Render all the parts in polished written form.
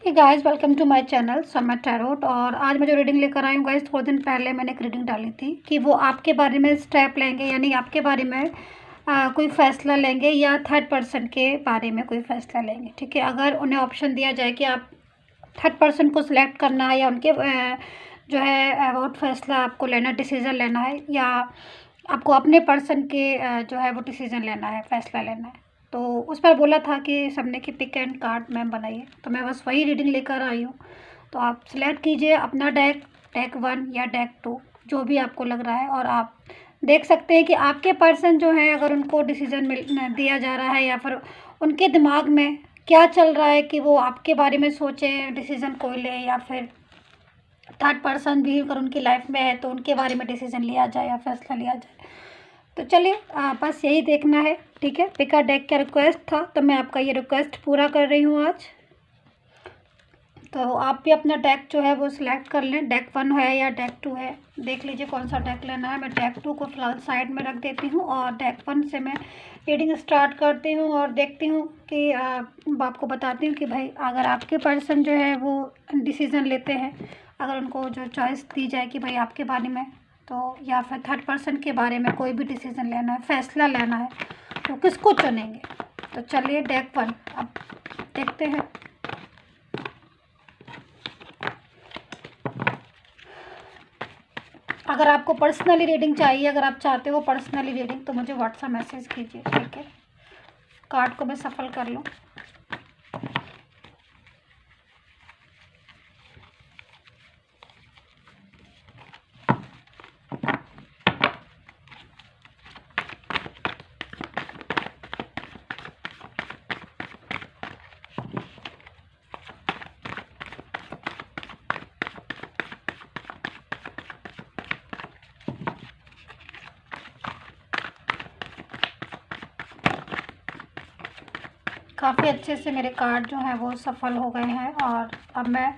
Hey guys, welcome to my channel Samay tarot. और आज मैं जो रीडिंग लेकर आई हूँ गाइस, थोड़े दिन पहले मैंने एक रीडिंग डाली थी कि वो आपके बारे में स्टेप लेंगे, यानी आपके बारे में कोई फैसला लेंगे या थर्ड पर्सन के बारे में कोई फैसला लेंगे। ठीक है, अगर उन्हें ऑप्शन दिया जाए कि आप थर्ड पर्सन को सिलेक्ट करना है या उनके जो है अबाउट फैसला आपको लेना, डिसीज़न लेना है, या आपको अपने पर्सन के जो है वो डिसीज़न लेना है, फैसला लेना है, तो उस पर बोला था कि सबने कि पिक एंड कार्ड मैम बनाइए। तो मैं बस वही रीडिंग लेकर आई हूँ। तो आप सिलेक्ट कीजिए अपना डेक, डेक 1 या डेक 2, जो भी आपको लग रहा है। और आप देख सकते हैं कि आपके पर्सन जो है, अगर उनको डिसीज़न दिया जा रहा है या फिर उनके दिमाग में क्या चल रहा है कि वो आपके बारे में सोचें, डिसीज़न कोई ले, या फिर थर्ड पर्सन भी अगर उनकी लाइफ में है तो उनके बारे में डिसीज़न लिया जाए या फैसला लिया जाए। तो चलिए बस यही देखना है। ठीक है, पिका डेक का रिक्वेस्ट था तो मैं आपका ये रिक्वेस्ट पूरा कर रही हूँ आज। तो आप भी अपना डेक जो है वो सिलेक्ट कर लें, डेक 1 है या डेक 2 है, देख लीजिए कौन सा डेक लेना है। मैं डेक 2 को फिलहाल साइड में रख देती हूँ और डेक 1 से मैं रीडिंग स्टार्ट करती हूँ और देखती हूँ कि आपको बताती हूँ कि भाई अगर आपके पर्सन जो है वो डिसीज़न लेते हैं, अगर उनको जो चॉइस दी जाए कि भाई आपके बारे में, तो या फिर थर्ड पर्सन के बारे में कोई भी डिसीज़न लेना है, फैसला लेना है, तो किसको चुनेंगे। तो चलिए डेक 1 अब देखते हैं। अगर आपको पर्सनली रीडिंग चाहिए, अगर आप चाहते हो पर्सनली रीडिंग, तो मुझे व्हाट्सएप मैसेज कीजिए। ठीक है, कार्ड को मैं सफल कर लूँ। काफ़ी अच्छे से मेरे कार्ड जो हैं वो सफल हो गए हैं और अब मैं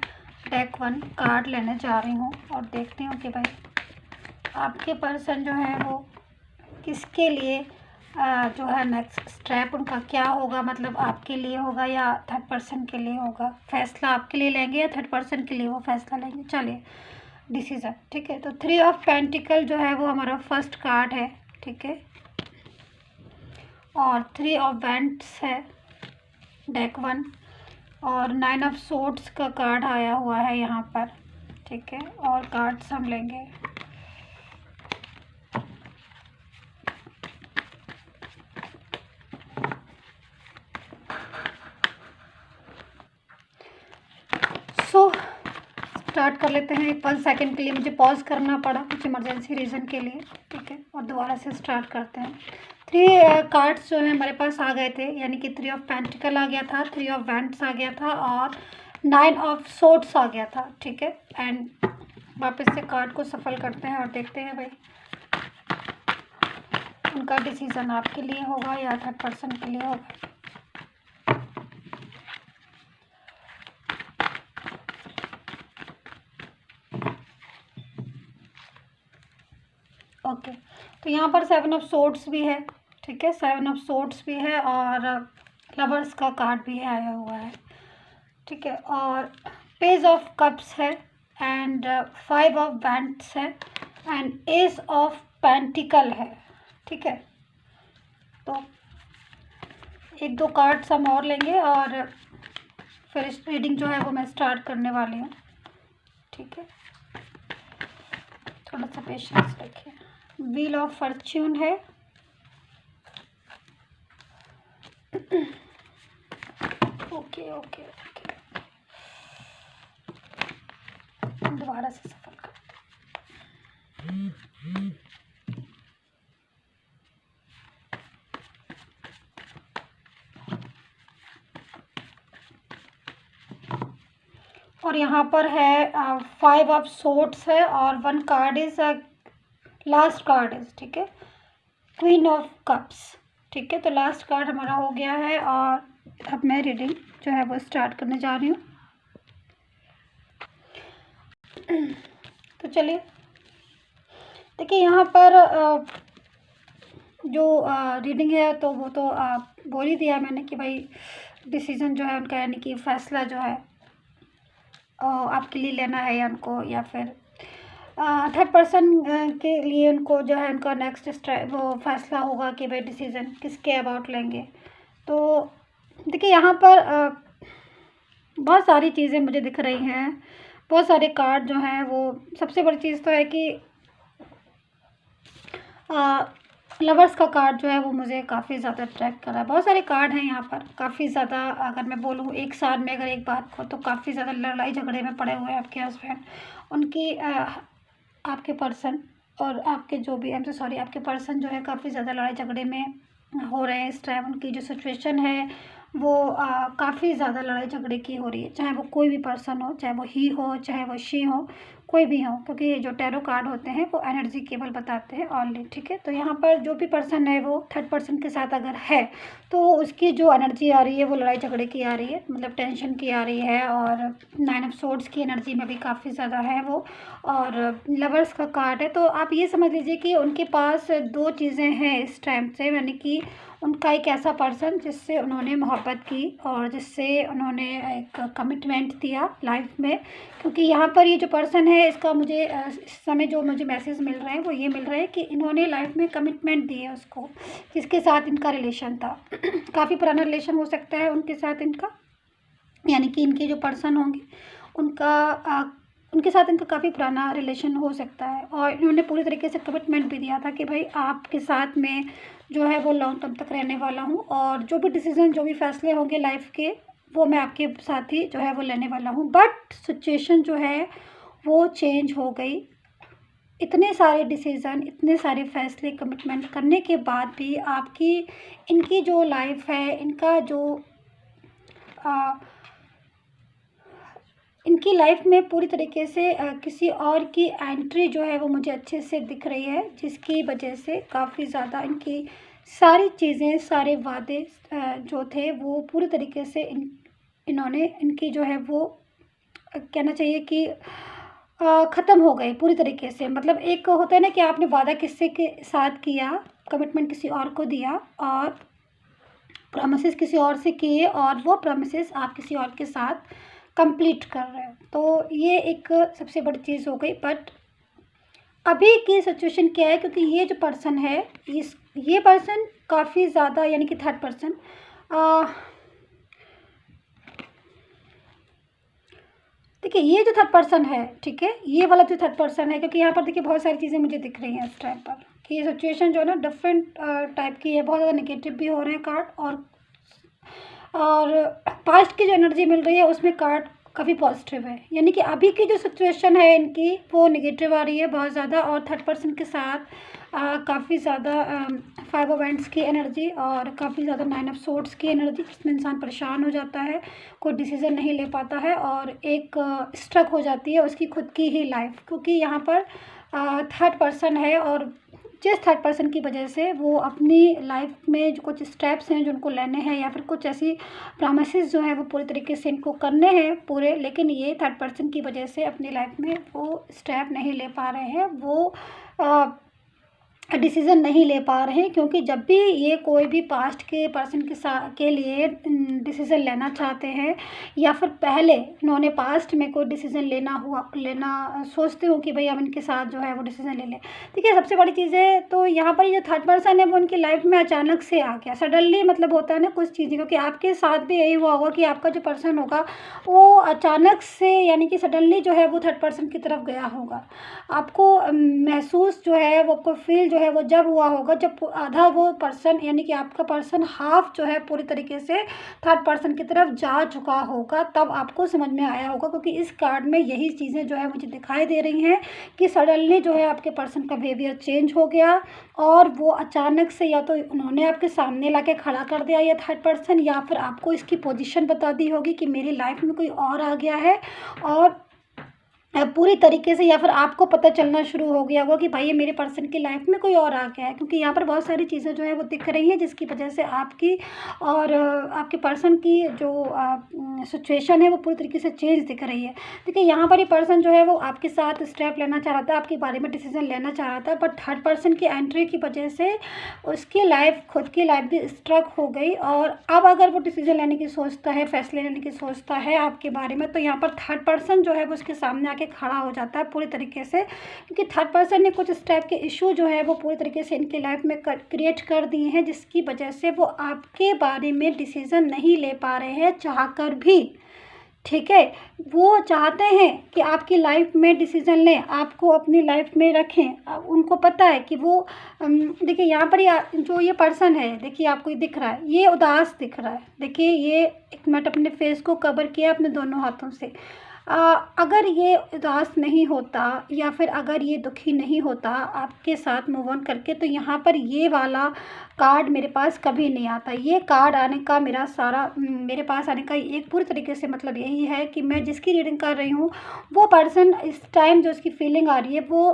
डेक 1 कार्ड लेने जा रही हूँ और देखती हूँ कि भाई आपके पर्सन जो है वो किसके लिए जो है नेक्स्ट स्टेप उनका क्या होगा, मतलब आपके लिए होगा या थर्ड पर्सन के लिए होगा। फैसला आपके लिए लेंगे या थर्ड पर्सन के लिए वो फैसला लेंगे। चलिए डिसीज़न। ठीक है, तो 3 ऑफ पेंटिकल जो है वो हमारा फर्स्ट कार्ड है। ठीक है, और 3 ऑफ वेंट्स है डेक 1, और 9 ऑफ सोर्ड्स का कार्ड आया हुआ है यहाँ पर। ठीक है, और कार्ड्स हम लेंगे। स्टार्ट कर लेते हैं। 1 सेकंड के लिए मुझे पॉज करना पड़ा कुछ इमरजेंसी रीज़न के लिए। ठीक है, और दोबारा से स्टार्ट करते हैं। 3 कार्ड्स जो है हमारे पास आ गए थे, यानी कि 3 ऑफ पेंटिकल आ गया था, 3 ऑफ वेंट्स आ गया था और 9 ऑफ सोर्ड्स आ गया था। ठीक है, एंड वापस से कार्ड को सफल करते हैं और देखते हैं भाई उनका डिसीज़न आपके लिए होगा या थर्ड पर्सन के लिए होगा। ओके, तो यहाँ पर 7 ऑफ सोर्ड्स भी है। ठीक है, 7 ऑफ सोर्ड्स भी है और लवर्स का कार्ड भी आया हुआ है। ठीक है, और पेज ऑफ कप्स है एंड 5 ऑफ वैंड्स है एंड एस ऑफ पेंटिकल है। ठीक है, तो 1-2 कार्ड्स हम और लेंगे और फिर इस रीडिंग जो है वो मैं स्टार्ट करने वाली हूँ। ठीक है, थोड़ा सा पेशेंस रखिए। व्हील ऑफ फॉर्च्यून है, ओके ओके ओके, दोबारा से सफल कर। और यहाँ पर है 5 ऑफ सोर्ड्स है और 1 card is last card is, ठीक है, क्वीन ऑफ कप्स। ठीक है, तो लास्ट कार्ड हमारा हो गया है और अब मैं रीडिंग जो है वो स्टार्ट करने जा रही हूँ। तो चलिए देखिए, यहाँ पर जो रीडिंग है तो वो तो बोल ही दिया मैंने कि भाई डिसीज़न जो है उनका, यानी कि फ़ैसला जो है आपके लिए लेना है या उनको, या फिर थर्ड पर्सन के लिए उनको जो है उनका नेक्स्ट स्टेप वो फैसला होगा कि भाई डिसीज़न किसके अबाउट लेंगे। तो देखिए यहाँ पर बहुत सारी चीज़ें मुझे दिख रही हैं, बहुत सारे कार्ड जो हैं वो, सबसे बड़ी चीज़ तो है कि लवर्स का कार्ड जो है वो मुझे काफ़ी ज़्यादा अट्रैक्ट कर रहा है। बहुत सारे कार्ड हैं यहाँ पर, काफ़ी ज़्यादा, अगर मैं बोलूँ एक साल में अगर एक बात को, तो काफ़ी ज़्यादा लड़ाई झगड़े में पड़े हुए हैं आपके हस्बैंड, उनकी आपके पर्सन, और आपके जो भी, आई एम सो सॉरी, आपके पर्सन जो है काफ़ी ज़्यादा लड़ाई झगड़े में हो रहे हैं इस टाइम। उनकी जो सिचुएशन है वो काफ़ी ज़्यादा लड़ाई झगड़े की हो रही है, चाहे वो कोई भी पर्सन हो, चाहे वो ही हो, चाहे वो शी हो, कोई भी हो, क्योंकि जो टैरो कार्ड होते हैं वो एनर्जी केवल बताते हैं ऑनली, ठीक है। तो यहाँ पर जो भी पर्सन है वो थर्ड पर्सन के साथ अगर है तो उसकी जो एनर्जी आ रही है वो लड़ाई झगड़े की आ रही है, मतलब टेंशन की आ रही है, और 9 ऑफ सोर्ड्स की एनर्जी में भी काफ़ी ज़्यादा है वो, और लवर्स का कार्ड है। तो आप ये समझ लीजिए कि उनके पास दो चीज़ें हैं इस टाइम से, यानी कि उनका एक ऐसा पर्सन जिससे उन्होंने मोहब्बत की और जिससे उन्होंने एक कमिटमेंट दिया लाइफ में, क्योंकि यहाँ पर ये जो पर्सन है इसका मुझे इस समय जो मुझे मैसेज मिल रहे हैं वो ये मिल रहे हैं कि इन्होंने लाइफ में कमिटमेंट दी है उसको, जिसके साथ इनका रिलेशन था। काफ़ी पुराना रिलेशन हो सकता है उनके साथ इनका, यानी कि इनके जो पर्सन होंगे उनका उनके साथ इनका काफ़ी पुराना रिलेशन हो सकता है, और इन्होंने पूरी तरीके से कमिटमेंट भी दिया था कि भाई आपके साथ में जो है वो लॉन्ग टर्म तक रहने वाला हूँ, और जो भी डिसीज़न, जो भी फैसले होंगे लाइफ के, वो मैं आपके साथ ही जो है वो लेने वाला हूँ। बट सिचुएशन जो है वो चेंज हो गई। इतने सारे डिसीज़न, इतने सारे फैसले, कमिटमेंट करने के बाद भी आपकी, इनकी जो लाइफ है, इनका जो इनकी लाइफ में पूरी तरीके से किसी और की एंट्री जो है वो मुझे अच्छे से दिख रही है, जिसकी वजह से काफ़ी ज़्यादा इनकी सारी चीज़ें, सारे वादे जो थे वो पूरी तरीके से इन्होंने, इनकी जो है वो कहना चाहिए कि ख़त्म हो गए पूरी तरीके से। मतलब एक होता है ना कि आपने वादा किसी के साथ किया, कमिटमेंट किसी और को दिया, और प्रॉमिसेस किसी और से किए, और वो प्रॉमिसेस आप किसी और के साथ कंप्लीट कर रहे हो। तो ये एक सबसे बड़ी चीज़ हो गई। बट अभी की सिचुएशन क्या है, क्योंकि ये जो पर्सन है, ये पर्सन काफ़ी ज़्यादा, यानी कि थर्ड पर्सन, देखिए ये जो थर्ड पर्सन है, ठीक है, ये वाला जो थर्ड पर्सन है, क्योंकि यहाँ पर देखिए बहुत सारी चीज़ें मुझे दिख रही हैं इस टाइम पर कि ये सिचुएशन जो है ना डिफरेंट टाइप की है, बहुत ज़्यादा नेगेटिव भी हो रहे हैं कार्ड, और पास्ट की जो एनर्जी मिल रही है उसमें कार्ड काफ़ी पॉजिटिव है, यानी कि अभी की जो सिचुएशन है इनकी वो नेगेटिव आ रही है बहुत ज़्यादा, और थर्ड पर्सन के साथ काफ़ी ज़्यादा 5 ऑफ वैंड्स की एनर्जी, और काफ़ी ज़्यादा 9 ऑफ सोर्ड्स की एनर्जी, जिसमें इंसान परेशान हो जाता है, कोई डिसीज़न नहीं ले पाता है, और एक स्ट्रक हो जाती है उसकी खुद की ही लाइफ, क्योंकि यहाँ पर थर्ड पर्सन है, और जिस थर्ड पर्सन की वजह से वो अपनी लाइफ में जो कुछ स्टेप्स हैं जो उनको लेने हैं, या फिर कुछ ऐसी प्रॉमिसेस जो हैं वो पूरी तरीके से इनको करने हैं पूरे, लेकिन ये थर्ड पर्सन की वजह से अपनी लाइफ में वो स्टेप नहीं ले पा रहे हैं, वो डिसीज़न नहीं ले पा रहे हैं, क्योंकि जब भी ये कोई भी पास्ट के पर्सन के साथ के लिए डिसीज़न लेना चाहते हैं, या फिर पहले इन्होंने पास्ट में कोई डिसीज़न लेना सोचते हो कि भाई हम इनके साथ जो है वो डिसीज़न ले लें। ठीक है, सबसे बड़ी चीज़ है तो यहाँ पर ये थर्ड पर्सन है वो उनकी लाइफ में अचानक से आ गया, सडनली, मतलब होता है ना कुछ चीज़ें, क्योंकि आपके साथ भी यही हुआ होगा कि आपका जो पर्सन होगा वो अचानक से, यानी कि सडनली जो है वो थर्ड पर्सन की तरफ गया होगा। आपको महसूस जो है वो, आपको फील जो है वो जब हुआ होगा जब आधा वो पर्सन, यानी कि आपका पर्सन हाफ जो है पूरी तरीके से थर्ड पर्सन की तरफ जा चुका होगा, तब आपको समझ में आया होगा। क्योंकि इस कार्ड में यही चीज़ें जो है मुझे दिखाई दे रही हैं कि सडनली जो है आपके पर्सन का बिहेवियर चेंज हो गया, और वो अचानक से या तो उन्होंने आपके सामने ला के खड़ा कर दिया ये थर्ड पर्सन, या फिर आपको इसकी पोजीशन बता दी होगी कि मेरी लाइफ में कोई और आ गया है, और पूरी तरीके से, या फिर आपको पता चलना शुरू हो गया होगा कि भाई ये मेरे पर्सन की लाइफ में कोई और आ गया है, क्योंकि यहाँ पर बहुत सारी चीज़ें जो है वो दिख रही हैं जिसकी वजह से आपकी और आपके पर्सन की जो सिचुएशन है वो पूरी तरीके से चेंज दिख रही है। देखिए यहाँ पर ये पर्सन जो है वो आपके साथ स्टेप लेना चाह रहा था, आपके बारे में डिसीजन लेना चाह रहा था, बट थर्ड पर्सन की एंट्री की वजह से उसकी लाइफ, खुद की लाइफ भी स्ट्रक हो गई। और अब अगर वो डिसीजन लेने की सोचता है, फैसले लेने की सोचता है आपके बारे में, तो यहाँ पर थर्ड पर्सन जो है वो उसके सामने आके खड़ा हो जाता है पूरी तरीके से, क्योंकि थर्ड पर्सन ने कुछ इस टाइप के इशू जो है वो पूरी तरीके से इनकी लाइफ में क्रिएट कर दिए हैं, जिसकी वजह से वो आपके बारे में डिसीज़न नहीं ले पा रहे हैं चाहकर भी। ठीक है, वो चाहते हैं कि आपकी लाइफ में डिसीज़न लें, आपको अपनी लाइफ में रखें। अब उनको पता है कि वो देखिए यहाँ पर जो ये पर्सन है, देखिए आपको ये दिख रहा है, ये उदास दिख रहा है। देखिए ये, एक मिनट, अपने फेस को कवर किया अपने दोनों हाथों से। अगर ये उदास नहीं होता या फिर अगर ये दुखी नहीं होता आपके साथ मूव ऑन करके, तो यहाँ पर ये वाला कार्ड मेरे पास कभी नहीं आता। ये कार्ड आने का मेरे पास आने का एक पूरी तरीके से मतलब यही है कि मैं जिसकी रीडिंग कर रही हूँ वो पर्सन इस टाइम जो उसकी फीलिंग आ रही है वो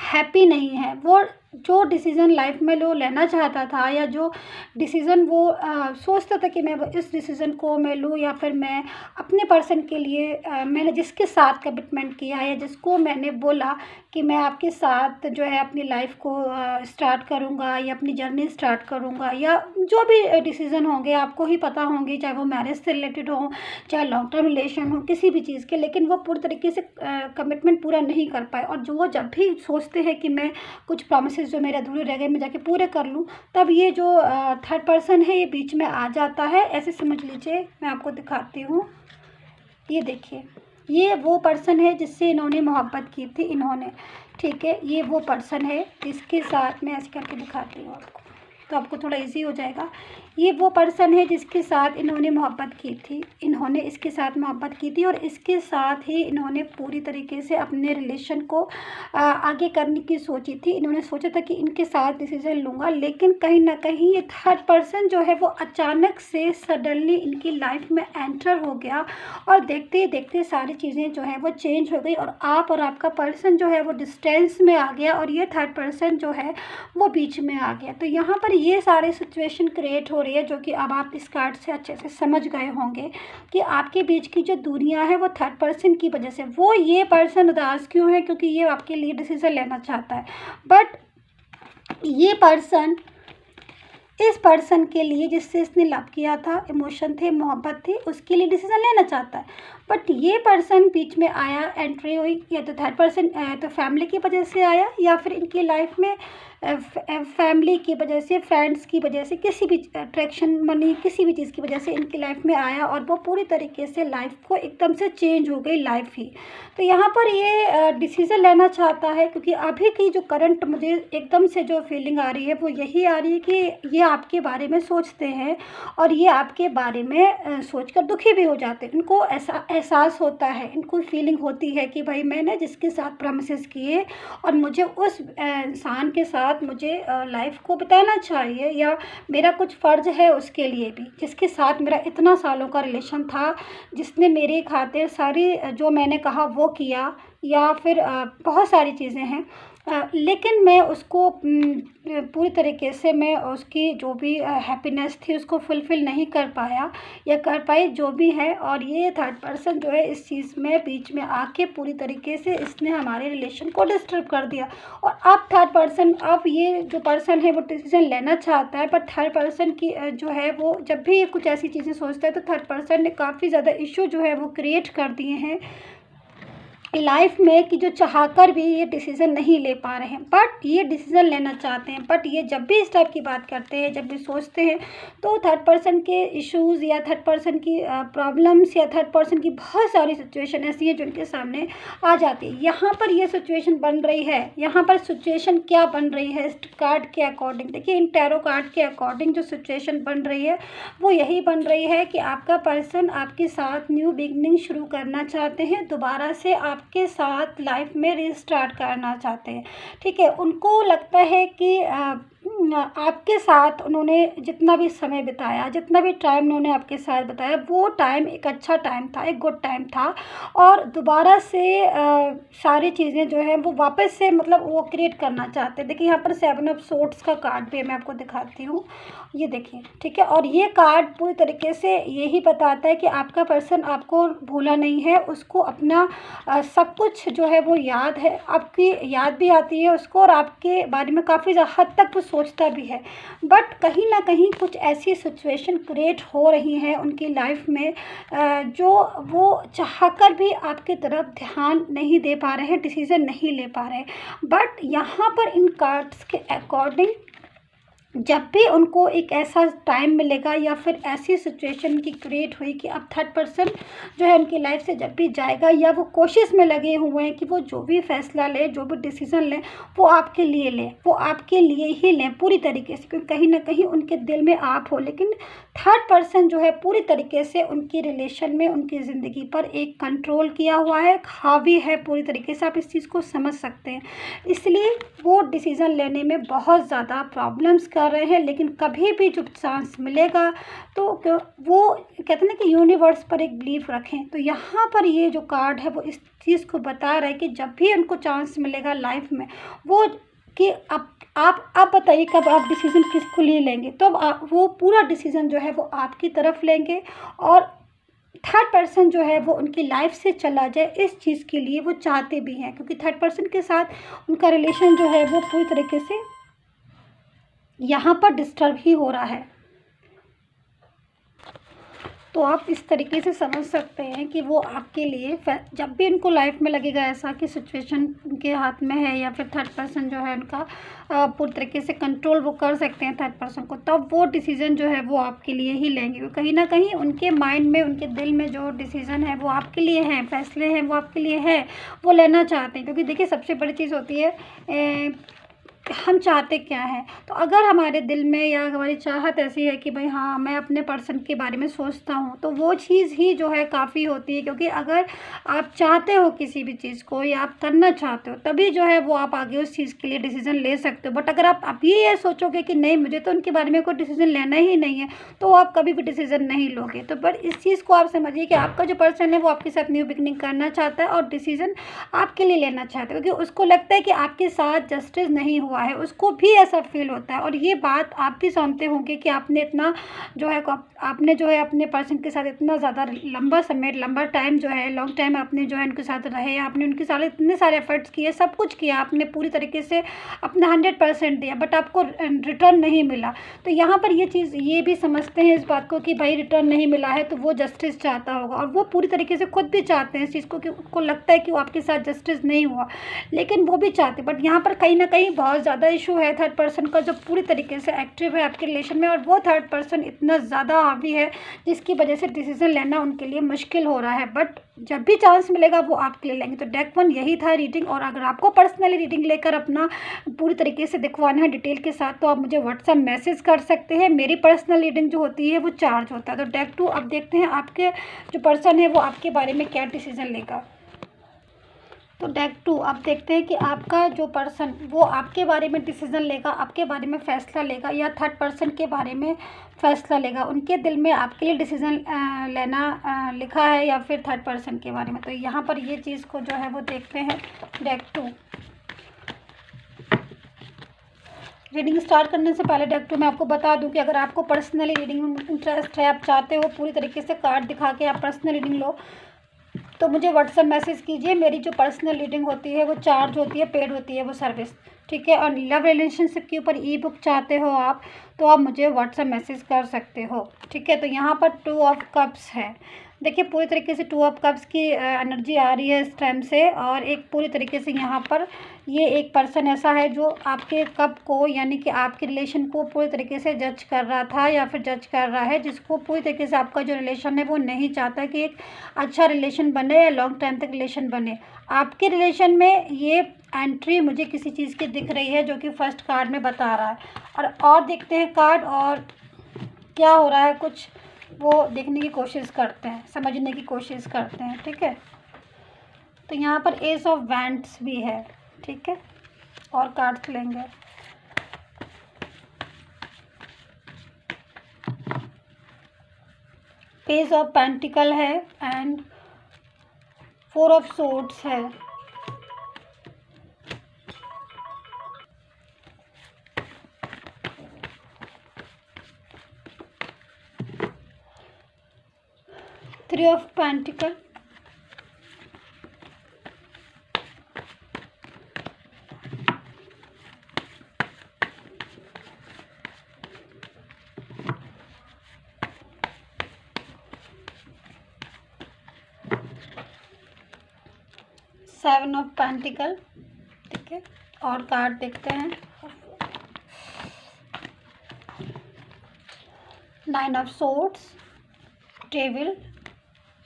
हैप्पी नहीं है। वो जो डिसीज़न लाइफ में वो लेना चाहता था, या जो डिसीज़न वो सोचता था कि मैं इस डिसीज़न को मैं लूँ, या फिर मैं अपने पर्सन के लिए मैंने जिसके साथ कमिटमेंट किया है, या जिसको मैंने बोला कि मैं आपके साथ जो है अपनी लाइफ को स्टार्ट करूँगा या अपनी जर्नी स्टार्ट करूँगा, या जो भी डिसीज़न होंगे आपको ही पता होंगे, चाहे वो मैरिज से रिलेटेड हो, चाहे लॉन्ग टर्म रिलेशन हो, किसी भी चीज़ के, लेकिन वो पूरी तरीके से कमिटमेंट पूरा नहीं कर पाए। और जो वो जब भी सोचते हैं कि मैं कुछ प्रॉमिसेस जो मेरे अधूरे रह गए मैं जाके पूरे कर लूँ, तब ये जो थर्ड पर्सन है ये बीच में आ जाता है। ऐसे समझ लीजिए, मैं आपको दिखाती हूँ। ये देखिए, ये वो पर्सन है जिससे इन्होंने मोहब्बत की थी, इन्होंने, ठीक है, ये वो पर्सन है जिसके साथ मैं ऐसे करके दिखाती हूँ आपको, तो आपको थोड़ा इजी हो जाएगा। ये वो पर्सन है जिसके साथ इन्होंने मोहब्बत की थी, इन्होंने इसके साथ मोहब्बत की थी, और इसके साथ ही इन्होंने पूरी तरीके से अपने रिलेशन को आगे करने की सोची थी। इन्होंने सोचा था कि इनके साथ डिसीज़न लूँगा, लेकिन कहीं ना कहीं ये थर्ड पर्सन जो है वो अचानक से सडनली इनकी लाइफ में एंटर हो गया, और देखते ही देखते सारी चीज़ें जो है वो चेंज हो गई, और आप और आपका पर्सन जो है वो डिस्टेंस में आ गया, और ये थर्ड पर्सन जो है वो बीच में आ गया। तो यहाँ पर ये सारे सिचुएशन क्रिएट हो रही है, जो कि अब आप इस कार्ड से अच्छे से समझ गए होंगे कि आपके बीच की जो दूरियां है वो थर्ड पर्सन की वजह से। वो ये पर्सन उदास क्यों है, क्योंकि ये आपके लिए डिसीजन लेना चाहता है, बट ये पर्सन इस पर्सन के लिए जिससे इसने लव किया था, इमोशन थे, मोहब्बत थी, उसके लिए डिसीजन लेना चाहता है, बट ये पर्सन बीच में आया, एंट्री हुई, या तो थर्ड पर्सन तो फैमिली की वजह से आया, या फिर इनकी लाइफ में फैमिली की वजह से, फ्रेंड्स की वजह से, किसी भी अट्रैक्शन, मनी, किसी भी चीज़ की वजह से इनकी लाइफ में आया, और वो पूरी तरीके से लाइफ को एकदम से चेंज हो गई लाइफ ही। तो यहाँ पर ये डिसीज़न लेना चाहता है, क्योंकि अभी की जो करंट मुझे एकदम से जो फीलिंग आ रही है वो यही आ रही है कि ये आपके बारे में सोचते हैं, और ये आपके बारे में सोचकर दुखी भी हो जाते हैं। इनको ऐसा एहसास होता है, इनको फीलिंग होती है कि भाई मैंने जिसके साथ प्रॉमिसेस किए और मुझे उस इंसान के साथ मुझे लाइफ को बिताना चाहिए, या मेरा कुछ फ़र्ज़ है उसके लिए भी, जिसके साथ मेरा इतना सालों का रिलेशन था, जिसने मेरे खातिर सारी जो मैंने कहा वो किया, या फिर बहुत सारी चीज़ें हैं, लेकिन मैं उसको पूरी तरीके से मैं उसकी जो भी हैप्पीनेस थी उसको फुलफ़िल नहीं कर पाया या कर पाई, जो भी है। और ये थर्ड पर्सन जो है इस चीज़ में बीच में आके पूरी तरीके से इसने हमारे रिलेशन को डिस्टर्ब कर दिया। और अब थर्ड पर्सन, अब ये जो पर्सन है वो डिसीजन लेना चाहता है, पर थर्ड पर्सन की जो है वो जब भी ये कुछ ऐसी चीज़ें सोचता है तो थर्ड पर्सन ने काफ़ी ज़्यादा इशू जो है वो क्रिएट कर दिए हैं लाइफ में, कि जो चाहकर भी ये डिसीज़न नहीं ले पा रहे हैं, बट ये डिसीज़न लेना चाहते हैं। बट ये जब भी इस टाइप की बात करते हैं, जब भी सोचते हैं, तो थर्ड पर्सन के इश्यूज़ या थर्ड पर्सन की प्रॉब्लम्स या थर्ड पर्सन की बहुत सारी सिचुएशन ऐसी है जो इनके सामने आ जाती है। यहाँ पर ये सिचुएशन बन रही है, यहाँ पर सिचुएशन क्या बन रही है इस कार्ड के अकॉर्डिंग, देखिए इन टैरो कार्ड के अकॉर्डिंग जो सिचुएशन बन रही है वो यही बन रही है कि आपका पर्सन आपके साथ न्यू बिगनिंग शुरू करना चाहते हैं, दोबारा से आपके साथ लाइफ में रीस्टार्ट करना चाहते हैं। ठीक है, उनको लगता है कि आपके साथ उन्होंने जितना भी समय बिताया, जितना भी टाइम उन्होंने आपके साथ बताया, वो टाइम एक अच्छा टाइम था, एक गुड टाइम था। और दोबारा से सारी चीज़ें जो हैं वो वापस से मतलब वो क्रिएट करना चाहते हैं। देखिए यहाँ पर 7 ऑफ सोर्ड्स का कार्ड भी है, मैं आपको दिखाती हूँ, ये देखिए, ठीक है। और ये कार्ड पूरी तरीके से यही बताता है कि आपका पर्सन आपको भूला नहीं है, उसको अपना सब कुछ जो है वो याद है, आपकी याद भी आती है उसको, और आपके बारे में काफ़ी हद तक वो सोचता भी है। बट कहीं ना कहीं कुछ ऐसी सिचुएशन क्रिएट हो रही हैं उनकी लाइफ में जो वो चाहकर भी आपकी तरफ ध्यान नहीं दे पा रहे हैं, डिसीज़न नहीं ले पा रहे हैं। बट यहाँ पर इन कार्ड्स के अकॉर्डिंग जब भी उनको एक ऐसा टाइम मिलेगा या फिर ऐसी सिचुएशन की क्रिएट हुई कि अब थर्ड पर्सन जो है उनकी लाइफ से जब भी जाएगा, या वो कोशिश में लगे हुए हैं कि वो जो भी फैसला लें, जो भी डिसीज़न लें, वो आपके लिए लें, वो आपके लिए ही लें पूरी तरीके से, क्योंकि कहीं ना कहीं उनके दिल में आप हो। लेकिन थर्ड पर्सन जो है पूरी तरीके से उनकी रिलेशन में, उनकी ज़िंदगी पर एक कंट्रोल किया हुआ है, हावी है पूरी तरीके से, आप इस चीज़ को समझ सकते हैं। इसलिए वो डिसीज़न लेने में बहुत ज़्यादा प्रॉब्लम्स कर रहे हैं। लेकिन कभी भी जब चांस मिलेगा तो वो कहते हैं ना कि यूनिवर्स पर एक बिलीफ रखें। तो यहाँ पर ये जो कार्ड है वो इस चीज़ को बता रहा है कि जब भी उनको चांस मिलेगा लाइफ में, वो कि आप बताइए कब आप डिसीज़न किसको लिए लेंगे, तो अब वो पूरा डिसीज़न जो है वो आपकी तरफ लेंगे, और थर्ड पर्सन जो है वो उनकी लाइफ से चला जाए, इस चीज़ के लिए वो चाहते भी हैं, क्योंकि थर्ड पर्सन के साथ उनका रिलेशन जो है वो पूरी तरीके से यहाँ पर डिस्टर्ब ही हो रहा है। तो आप इस तरीके से समझ सकते हैं कि वो आपके लिए जब भी उनको लाइफ में लगेगा ऐसा कि सिचुएशन उनके हाथ में है, या फिर थर्ड पर्सन जो है उनका पूरी तरीके से कंट्रोल वो कर सकते हैं थर्ड पर्सन को, तब वो डिसीज़न जो है वो आपके लिए ही लेंगे। कहीं ना कहीं उनके माइंड में, उनके दिल में जो डिसीज़न है वो आपके लिए हैं, फैसले हैं वो आपके लिए हैं, वो लेना चाहते हैं। क्योंकि देखिए सबसे बड़ी चीज़ होती है हम चाहते क्या हैं। तो अगर हमारे दिल में या हमारी चाहत ऐसी है कि भाई हाँ मैं अपने पर्सन के बारे में सोचता हूँ, तो वो चीज़ ही जो है काफ़ी होती है। क्योंकि अगर आप चाहते हो किसी भी चीज़ को, या आप करना चाहते हो, तभी जो है वो आप आगे उस चीज़ के लिए डिसीज़न ले सकते हो। बट अगर आप अभी ये सोचोगे कि नहीं मुझे तो उनके बारे में कोई डिसीज़न लेना ही नहीं है, तो आप कभी भी डिसीज़न नहीं लोगे। तो बट इस चीज़ को आप समझिए कि आपका जो पर्सन है वो आपके साथ न्यू बिगनिंग करना चाहता है, और डिसीज़न आपके लिए लेना चाहता है, क्योंकि उसको लगता है कि आपके साथ जस्टिस नहीं हुआ है, उसको भी ऐसा फील होता है। और ये बात आप भी जानते होंगे कि आपने इतना जो है आपने जो है अपने पर्सन के साथ इतना ज़्यादा लंबा समय, लंबा टाइम जो है, लॉन्ग टाइम आपने जो है उनके साथ रहे, आपने उनके साथ इतने सारे एफर्ट्स किए, सब कुछ किया, आपने पूरी तरीके से अपना 100% दिया, बट आपको रिटर्न नहीं मिला। तो यहाँ पर ये चीज़ ये भी समझते हैं इस बात को कि भाई रिटर्न नहीं मिला है तो वो जस्टिस चाहता होगा, और वो पूरी तरीके से खुद भी चाहते हैं इस चीज़ को, कि उनको लगता है कि वो आपके साथ जस्टिस नहीं हुआ, लेकिन वो भी चाहते। बट यहाँ पर कहीं ना कहीं बहुत ज़्यादा इशू है थर्ड पर्सन का, जो पूरी तरीके से एक्टिव है आपके रिलेशन में, और वो थर्ड पर्सन इतना ज़्यादा हावी है जिसकी वजह से डिसीजन लेना उनके लिए मुश्किल हो रहा है। बट जब भी चांस मिलेगा वो आपके लिए लेंगे। तो डेक 1 यही था रीडिंग। और अगर आपको पर्सनली रीडिंग लेकर अपना पूरी तरीके से दिखवाना है डिटेल के साथ, तो आप मुझे व्हाट्सएप मैसेज कर सकते हैं। मेरी पर्सनल रीडिंग जो होती है वो चार्ज होता है। तो डेक 2 अब देखते हैं आपके जो पर्सन है वो आपके बारे में क्या डिसीजन लेगा। तो डेक 2 आप देखते हैं कि आपका जो पर्सन वो आपके बारे में डिसीज़न लेगा, आपके बारे में फ़ैसला लेगा, या थर्ड पर्सन के बारे में फ़ैसला लेगा। उनके दिल में आपके लिए डिसीज़न लेना लिखा है, या फिर थर्ड पर्सन के बारे में। तो यहाँ पर ये चीज़ को जो है वो देखते हैं डेक 2। रीडिंग स्टार्ट करने से पहले डेक 2 मैं आपको बता दूं कि अगर आपको पर्सनली रीडिंग में इंटरेस्ट है, आप चाहते हो पूरी तरीके से कार्ड दिखा के आप पर्सनल रीडिंग लो, तो मुझे व्हाट्सएप मैसेज कीजिए। मेरी जो पर्सनल रीडिंग होती है वो चार्ज होती है, पेड होती है वो सर्विस, ठीक है। और लव रिलेशनशिप के ऊपर ई बुक चाहते हो आप, तो आप मुझे व्हाट्सएप मैसेज कर सकते हो, ठीक है। तो यहाँ पर 2 ऑफ कप्स है। देखिए पूरी तरीके से 2 ऑफ कप्स की एनर्जी आ रही है इस टाइम से, और एक पूरी तरीके से यहाँ पर ये एक पर्सन ऐसा है जो आपके कप को, यानी कि आपके रिलेशन को पूरी तरीके से जज कर रहा था, या फिर जज कर रहा है, जिसको पूरी तरीके से आपका जो रिलेशन है वो नहीं चाहता कि एक अच्छा रिलेशन बने या लॉन्ग टाइम तक रिलेशन बने। आपके रिलेशन में ये एंट्री मुझे किसी चीज़ की दिख रही है, जो कि फर्स्ट कार्ड में बता रहा है। और देखते हैं कार्ड और क्या हो रहा है, कुछ वो देखने की कोशिश करते हैं, समझने की कोशिश करते हैं, ठीक है। तो यहाँ पर एस ऑफ वैंड्स भी है, ठीक है। और कार्ड्स लेंगे। पेज ऑफ पेंटिकल है एंड 4 ऑफ सोर्ड्स है। Three of pentacle, seven of pentacle. ठीक है, और कार्ड देखते हैं। Nine of swords, table,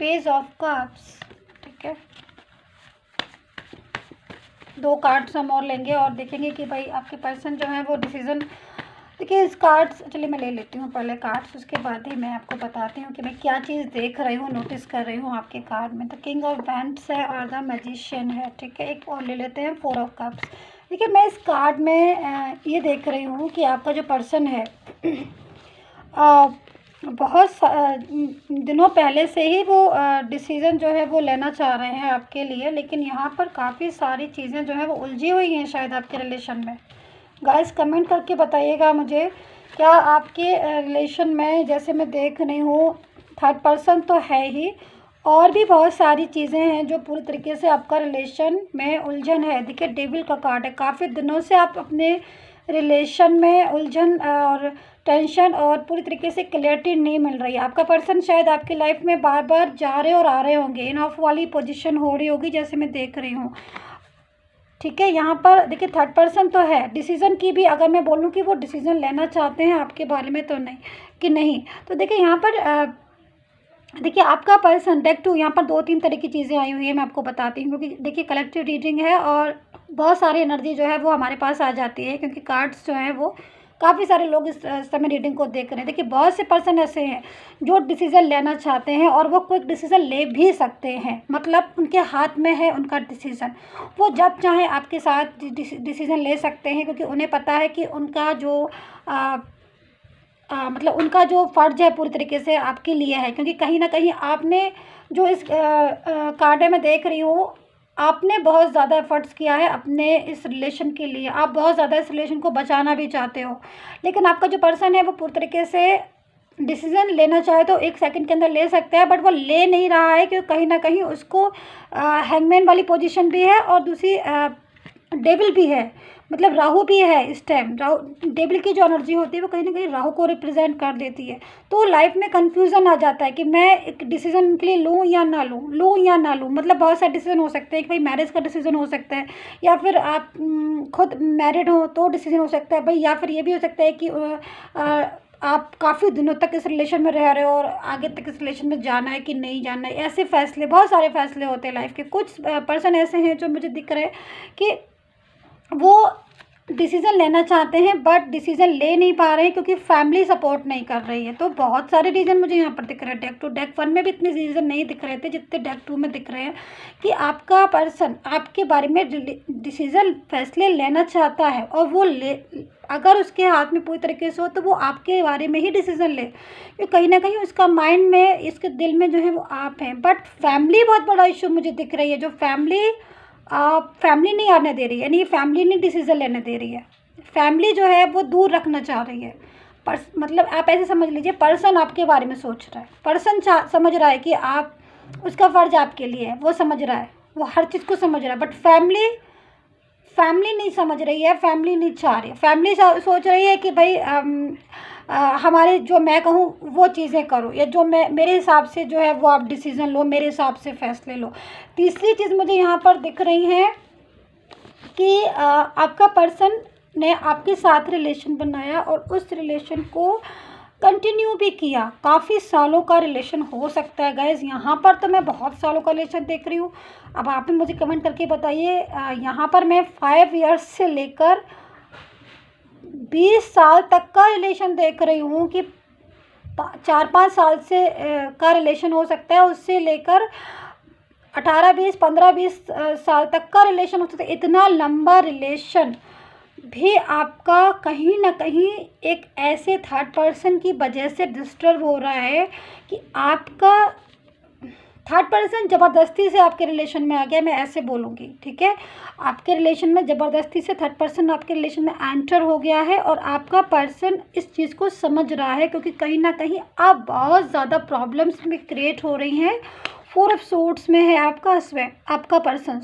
page of cups. ठीक है, 2 कार्ड्स हम और लेंगे और देखेंगे कि भाई आपके पर्सन जो है वो डिसीजन। देखिए इस कार्ड्स, चलिए मैं ले लेती हूँ पहले कार्ड्स, उसके बाद ही मैं आपको बताती हूँ कि मैं क्या चीज़ देख रही हूँ, नोटिस कर रही हूँ आपके कार्ड में। तो किंग ऑफ वैंड्स है और द मैजिशियन है। ठीक है, एक और ले लेते हैं, 4 ऑफ कप्स। देखिए मैं इस कार्ड में ये देख रही हूँ कि आपका जो पर्सन है बहुत दिनों पहले से ही वो डिसीज़न जो है वो लेना चाह रहे हैं आपके लिए, लेकिन यहाँ पर काफ़ी सारी चीज़ें जो है वो उलझी हुई हैं शायद आपके रिलेशन में। गाइस कमेंट करके बताइएगा मुझे, क्या आपके रिलेशन में, जैसे मैं देख रही हूँ, थर्ड पर्सन तो है ही, और भी बहुत सारी चीज़ें हैं जो पूरी तरीके से आपका रिलेशन में उलझन है। देखिए डेविल का कार्ड है, काफ़ी दिनों से आप अपने रिलेशन में उलझन और टेंशन और पूरी तरीके से क्लैरिटी नहीं मिल रही है। आपका पर्सन शायद आपकी लाइफ में बार बार जा रहे और आ रहे होंगे, इन ऑफ वाली पोजीशन हो रही होगी जैसे मैं देख रही हूँ। ठीक है, यहाँ पर देखिए थर्ड पर्सन तो है, डिसीज़न की भी अगर मैं बोलूँ कि वो डिसीज़न लेना चाहते हैं आपके बारे में तो नहीं कि नहीं। तो देखिए यहाँ पर देखिए आपका पर्सन डेक 2, यहाँ पर 2-3 तरह की चीज़ें आई हुई है, मैं आपको बताती हूँ। क्योंकि देखिए कलेक्टिव रीडिंग है और बहुत सारी एनर्जी जो है वो हमारे पास आ जाती है, क्योंकि कार्ड्स जो हैं वो काफ़ी सारे लोग इस समय रीडिंग को देख रहे हैं। देखिए बहुत से पर्सन ऐसे हैं जो डिसीज़न लेना चाहते हैं और वो क्विक डिसीज़न ले भी सकते हैं, मतलब उनके हाथ में है उनका डिसीज़न, वो जब चाहें आपके साथ डिसीज़न ले सकते हैं, क्योंकि उन्हें पता है कि उनका जो मतलब उनका जो फ़र्ज़ है पूरी तरीके से आपके लिए है। क्योंकि कहीं ना कहीं आपने जो इस कार्ड में देख रही हूँ, आपने बहुत ज़्यादा एफ़र्ट्स किया है अपने इस रिलेशन के लिए, आप बहुत ज़्यादा इस रिलेशन को बचाना भी चाहते हो, लेकिन आपका जो पर्सन है वो पूरी तरीके से डिसीज़न लेना चाहे तो 1 सेकंड के अंदर ले सकता है, बट वो ले नहीं रहा है, क्योंकि कहीं ना कहीं उसको हैंगमैन वाली पोजीशन भी है और दूसरी डेविल भी है, मतलब राहु भी है इस टाइम। राहु, डेविल की जो एनर्जी होती है वो कहीं ना कहीं राहु को रिप्रेजेंट कर देती है। तो लाइफ में कन्फ्यूज़न आ जाता है कि मैं एक डिसीज़न के लिए लूँ या ना लूँ या ना लूँ। मतलब बहुत सारे डिसीज़न हो सकते हैं कि भाई मैरिज का डिसीज़न हो सकता है, या फिर आप खुद मैरिड हो तो डिसीज़न हो सकता है भाई, या फिर ये भी हो सकता है कि आप काफ़ी दिनों तक इस रिलेशन में रह रहे हो और आगे तक इस रिलेशन में जाना है कि नहीं जाना है। ऐसे फैसले, बहुत सारे फैसले होते हैं लाइफ के। कुछ पर्सन ऐसे हैं जो मुझे दिख रहे हैं कि वो डिसीज़न लेना चाहते हैं बट डिसीज़न ले नहीं पा रहे हैं, क्योंकि फैमिली सपोर्ट नहीं कर रही है। तो बहुत सारे रीज़न मुझे यहाँ पर दिख रहे हैं। डेक 2, डेक 1 में भी इतने रीज़न नहीं दिख रहे थे जितने डेक 2 में दिख रहे हैं, कि आपका पर्सन आपके बारे में डिसीज़न, फैसले लेना चाहता है, और वो ले, अगर उसके हाथ में पूरी तरीके से हो तो वो आपके बारे में ही डिसीज़न ले, क्योंकि कहीं ना कहीं उसका माइंड में, इसके दिल में जो है वो आप हैं। बट फैमिली बहुत बड़ा इशू मुझे दिख रही है, जो फैमिली नहीं आने दे रही है, यानी फैमिली नहीं डिसीज़न लेने दे रही है, फैमिली जो है वो दूर रखना चाह रही है। मतलब आप ऐसे समझ लीजिए, पर्सन आपके बारे में सोच रहा है, पर्सन समझ रहा है कि आप, उसका फ़र्ज़ आपके लिए है, वो समझ रहा है, वो हर चीज़ को समझ रहा है, बट फैमिली नहीं समझ रही है, फैमिली नहीं चाह रही है। फैमिली सोच रही है कि भाई हमारे जो मैं कहूँ वो चीज़ें करो, या जो मैं, मेरे हिसाब से जो है वो आप डिसीज़न लो, मेरे हिसाब से फ़ैसले लो। तीसरी चीज़ मुझे यहाँ पर दिख रही है कि आपका पर्सन ने आपके साथ रिलेशन बनाया और उस रिलेशन को कंटिन्यू भी किया। काफ़ी सालों का रिलेशन हो सकता है गाइज़, यहाँ पर तो मैं बहुत सालों का रिलेशन देख रही हूँ। अब आप भी मुझे कमेंट करके बताइए। यहाँ पर मैं 5 इयर्स से लेकर 20 साल तक का रिलेशन देख रही हूँ, कि 4-5 साल से का रिलेशन हो सकता है, उससे लेकर 18-20, 15-20 साल तक का रिलेशन हो सकता है। इतना लंबा रिलेशन भी आपका कहीं न कहीं एक ऐसे थर्ड पर्सन की वजह से डिस्टर्ब हो रहा है कि आपका थर्ड पर्सन ज़बरदस्ती से आपके रिलेशन में आ गया, मैं ऐसे बोलूँगी, ठीक है। आपके रिलेशन में ज़बरदस्ती से थर्ड पर्सन आपके रिलेशन में एंटर हो गया है और आपका पर्सन इस चीज़ को समझ रहा है, क्योंकि कहीं ना कहीं आप बहुत ज़्यादा प्रॉब्लम्स में क्रिएट हो रही हैं। 4 ऑफ सोर्ड्स में है आपका पर्सन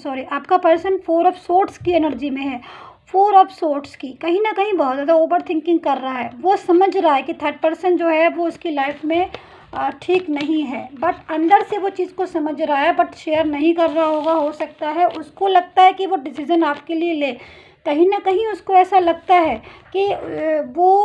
4 ऑफ सोर्ड्स की एनर्जी में है। 4 ऑफ सोर्ड्स की कहीं ना कहीं बहुत ज़्यादा ओवर थिंकिंग कर रहा है। वो समझ रहा है कि थर्ड पर्सन जो है वो उसकी लाइफ में ठीक नहीं है, बट अंदर से वो चीज़ को समझ रहा है, बट शेयर नहीं कर रहा होगा। हो सकता है उसको लगता है कि वो डिसीज़न आपके लिए ले, कहीं ना कहीं उसको ऐसा लगता है कि वो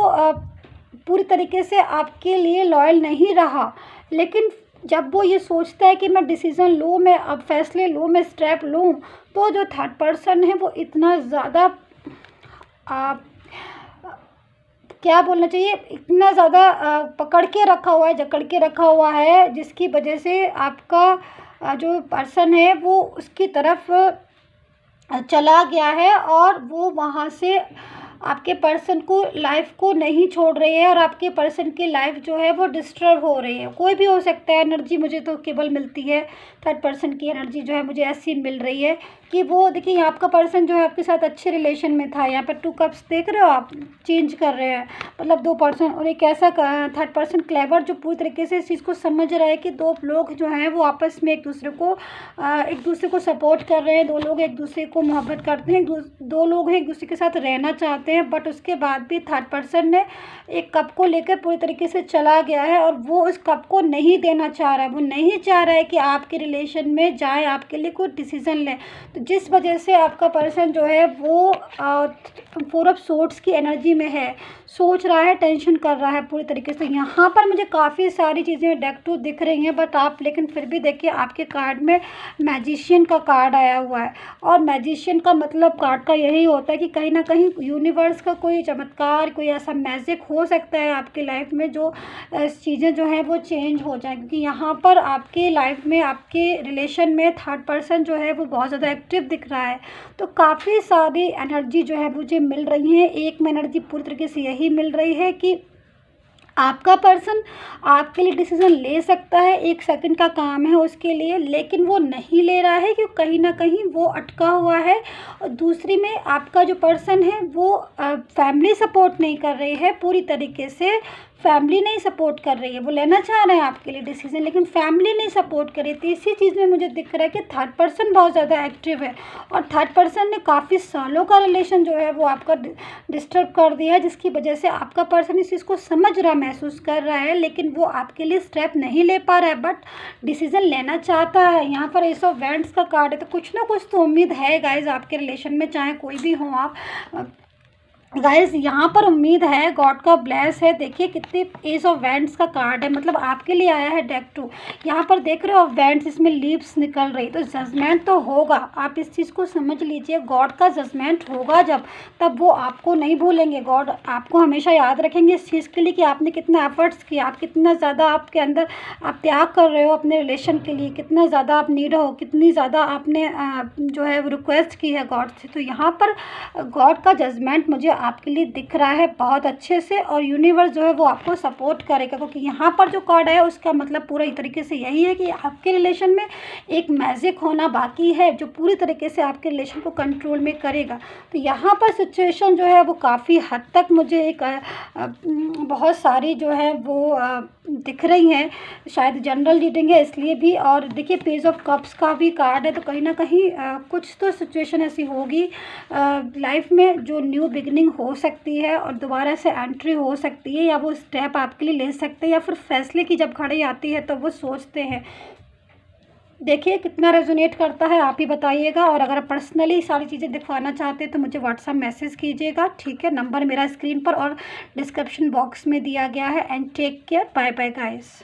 पूरी तरीके से आपके लिए लॉयल नहीं रहा। लेकिन जब वो ये सोचता है कि मैं डिसीज़न लूँ, मैं अब फैसले लूँ, मैं स्टेप लूँ, तो जो थर्ड पर्सन है वो इतना ज़्यादा क्या बोलना चाहिए, इतना ज़्यादा पकड़ के रखा हुआ है, जकड़ के रखा हुआ है, जिसकी वजह से आपका जो पर्सन है वो उसकी तरफ चला गया है और वो वहाँ से आपके पर्सन को लाइफ को नहीं छोड़ रही है और आपके पर्सन की लाइफ जो है वो डिस्टर्ब हो रही है। कोई भी हो सकता है, एनर्जी मुझे तो केवल मिलती है थर्ड पर्सन की एनर्जी जो है मुझे ऐसी मिल रही है कि वो देखिए आपका पर्सन जो है आपके साथ अच्छे रिलेशन में था। यहाँ पर 2 कप्स देख रहे हो आप, चेंज कर रहे हैं, मतलब 2 पर्सन और एक ऐसा थर्ड पर्सन क्लेवर जो पूरी तरीके से इस चीज़ को समझ रहा है कि 2 लोग जो हैं वो आपस में एक दूसरे को सपोर्ट कर रहे हैं। 2 लोग एक दूसरे को मोहब्बत करते हैं, 2 लोग हैं एक दूसरे के साथ रहना चाहते हैं, बट उसके बाद भी थर्ड पर्सन ने एक कप को लेकर पूरी तरीके से चला गया है और वो उस कप को नहीं देना चाह रहा है। वो नहीं चाह रहा है कि आपके रिलेशन में जाए, आपके लिए कोई डिसीज़न ले। तो जिस वजह से आपका पर्सन जो है वो 4 ऑफ सोर्ड्स की एनर्जी में है, सोच रहा है, टेंशन कर रहा है पूरी तरीके से। यहाँ पर मुझे काफ़ी सारी चीज़ें डेक टू दिख रही हैं, बट आप लेकिन फिर भी देखिए आपके कार्ड में मैजिशियन का कार्ड आया हुआ है और मैजिशियन का मतलब कार्ड का यही होता है कि कहीं ना कहीं यूनिवर्स का कोई चमत्कार, कोई ऐसा मैजिक हो सकता है आपकी लाइफ में जो चीज़ें जो हैं वो चेंज हो जाए। क्योंकि यहाँ पर आपके लाइफ में, आपके रिलेशन में थर्ड पर्सन जो है वो बहुत ज़्यादा एक्टिव दिख रहा है। तो काफ़ी सारी एनर्जी जो है मुझे मिल रही है। एक में एनर्जी पूरी तरीके से यही मिल रही है कि आपका पर्सन आपके लिए डिसीज़न ले सकता है, 1 सेकंड का काम है उसके लिए, लेकिन वो नहीं ले रहा है क्योंकि कहीं ना कहीं वो अटका हुआ है। और दूसरी में आपका जो पर्सन है वो फैमिली सपोर्ट नहीं कर रही है पूरी तरीके से, फैमिली नहीं सपोर्ट कर रही है। वो लेना चाह रहे हैं आपके लिए डिसीजन, लेकिन फैमिली नहीं सपोर्ट कर रही थी। इसी चीज़ में मुझे दिख रहा है कि थर्ड पर्सन बहुत ज़्यादा एक्टिव है और थर्ड पर्सन ने काफ़ी सालों का रिलेशन जो है वो आपका डिस्टर्ब कर दिया है, जिसकी वजह से आपका पर्सन इस चीज़ को समझ रहा, महसूस कर रहा है, लेकिन वो आपके लिए स्टेप नहीं ले पा रहा है, बट डिसीज़न लेना चाहता है। यहाँ पर एस ऑफ वैंड्स का कार्ड है, तो कुछ ना कुछ तो उम्मीद है गाइज आपके रिलेशन में, चाहे कोई भी हो आप गाइज। यहाँ पर उम्मीद है, गॉड का ब्लेस है। देखिए कितने एस ऑफ वैंड्स का कार्ड है, मतलब आपके लिए आया है डेक 2। यहाँ पर देख रहे हो वैंड्स, इसमें लीव्स निकल रही, तो जजमेंट तो होगा। आप इस चीज़ को समझ लीजिए, गॉड का जजमेंट होगा जब, तब वो आपको नहीं भूलेंगे। गॉड आपको हमेशा याद रखेंगे इस चीज़ के लिए कि आपने कितना एफर्ट्स किया, आप कितना ज़्यादा आपके अंदर आप त्याग कर रहे हो अपने रिलेशन के लिए, कितना ज़्यादा आप नीड हो, कितनी ज़्यादा आपने जो है रिक्वेस्ट की है गॉड से। तो यहाँ पर गॉड का जजमेंट मुझे आपके लिए दिख रहा है बहुत अच्छे से, और यूनिवर्स जो है वो आपको सपोर्ट करेगा, क्योंकि यहाँ पर जो कार्ड है उसका मतलब पूरा तरीके से यही है कि आपके रिलेशन में एक मैजिक होना बाकी है जो पूरी तरीके से आपके रिलेशन को कंट्रोल में करेगा। तो यहाँ पर सिचुएशन जो है वो काफ़ी हद तक मुझे एक बहुत सारी जो है वो दिख रही हैं। शायद जनरल रीडिंग है इसलिए भी। और देखिए पेज ऑफ कप्स का भी कार्ड है, तो कहीं ना कहीं कुछ तो सिचुएशन ऐसी होगी लाइफ में जो न्यू बिगिनिंग हो सकती है और दोबारा से एंट्री हो सकती है, या वो स्टेप आपके लिए ले सकते हैं, या फिर फैसले की जब घड़ी आती है तो वो सोचते हैं। देखिए कितना रेजोनेट करता है, आप ही बताइएगा। और अगर पर्सनली सारी चीज़ें दिखवाना चाहते हैं तो मुझे व्हाट्सअप मैसेज कीजिएगा, ठीक है। नंबर मेरा स्क्रीन पर और डिस्क्रिप्शन बॉक्स में दिया गया है। And take care, bye bye guys.